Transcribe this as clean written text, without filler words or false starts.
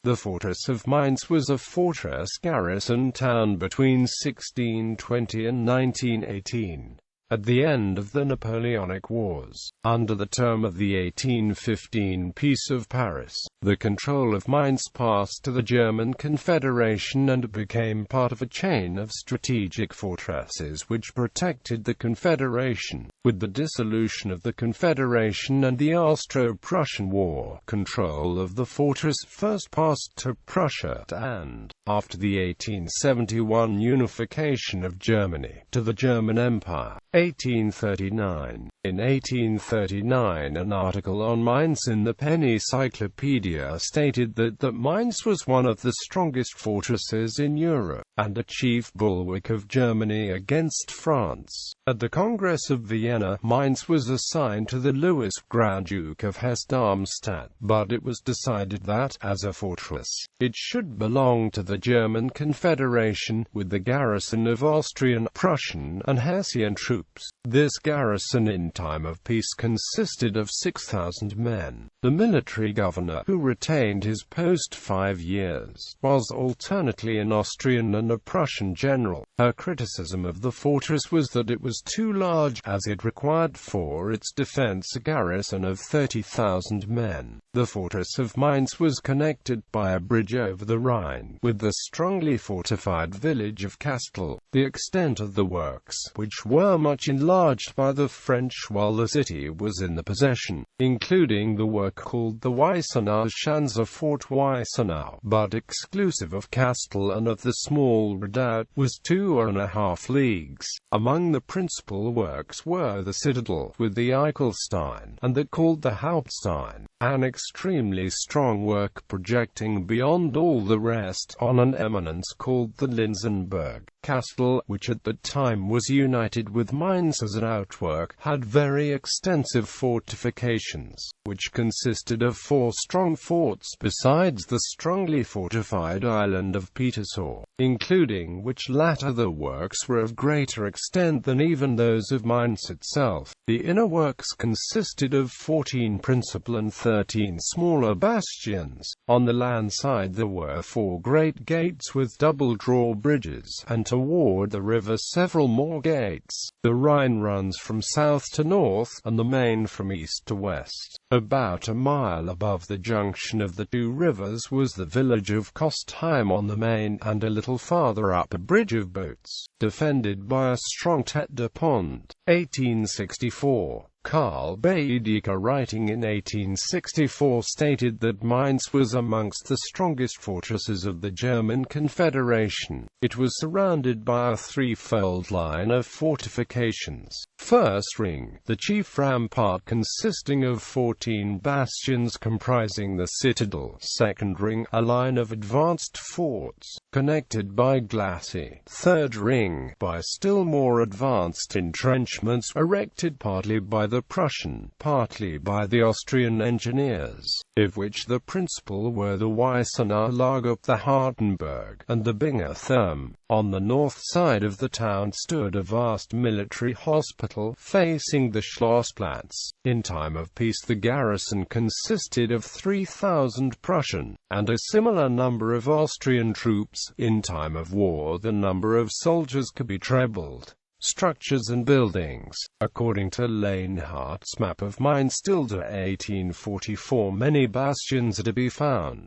The Fortress of Mainz was a fortress garrison town between 1620 and 1918. At the end of the Napoleonic Wars, under the term of the 1815 Peace of Paris, the control of Mainz passed to the German Confederation and became part of a chain of strategic fortresses which protected the Confederation. With the dissolution of the Confederation and the Austro-Prussian War, control of the fortress first passed to Prussia and, after the 1871 Unification of Germany, to the German Empire. 1839. In 1839, an article on Mainz in the Penny Cyclopedia stated that Mainz was one of the strongest fortresses in Europe, and a chief bulwark of Germany against France. At the Congress of Vienna, Mainz was assigned to the Louis, Grand Duke of Hesse-Darmstadt, but it was decided that, as a fortress, it should belong to the German Confederation, with the garrison of Austrian, Prussian, and Hessian troops. This garrison in time of peace consisted of 6,000 men. The military governor, who retained his post 5 years, was alternately an Austrian and a Prussian general. Her criticism of the fortress was that it was too large, as it required for its defense a garrison of 30,000 men. The Fortress of Mainz was connected by a bridge over the Rhine with the strongly fortified village of Castel. The extent of the works, which were much enlarged by the French while the city was in the possession, including the work called the Weissenau Schanze Fort Weissenau, but exclusive of Castel and of the small redoubt, was 2½ leagues. Among the principal works were the citadel, with the Eichelstein, and that called the Hauptstein, an extremely strong work projecting beyond all the rest on an eminence called the Linsenberg. Castel, which at the time was united with Mainz as an outwork, had very extensive fortifications, which consisted of 4 strong forts besides the strongly fortified island of Petersau, including which latter the works were of greater extent than even those of Mainz itself. The inner works consisted of 14 principal and 13 smaller bastions. On the land side there were 4 great gates with double drawbridges, and toward the river several more gates. The Rhine runs from south to north, and the Main from east to west. About a mile above the junction of the 2 rivers was the village of Kostheim on the Main, and a little farther up a bridge of boats, defended by a strong tête de pont. 1864. Karl Baedeker, writing in 1864, stated that Mainz was amongst the strongest fortresses of the German Confederation. It was surrounded by a 3-fold line of fortifications. First ring, the chief rampart consisting of 14 bastions comprising the citadel. Second ring, a line of advanced forts, connected by glacis. Third ring, by still more advanced entrenchments, erected partly by the Prussian, partly by the Austrian engineers, of which the principal were the Weissenau Lager, the Hardenberg, and the Binger Therm. On the north side of the town stood a vast military hospital, facing the Schlossplatz. In time of peace the garrison consisted of 3,000 Prussian, and a similar number of Austrian troops. In time of war the number of soldiers could be trebled. Structures and buildings. According to Lehnhardt's map of Mainz till 1844, many bastions are to be found.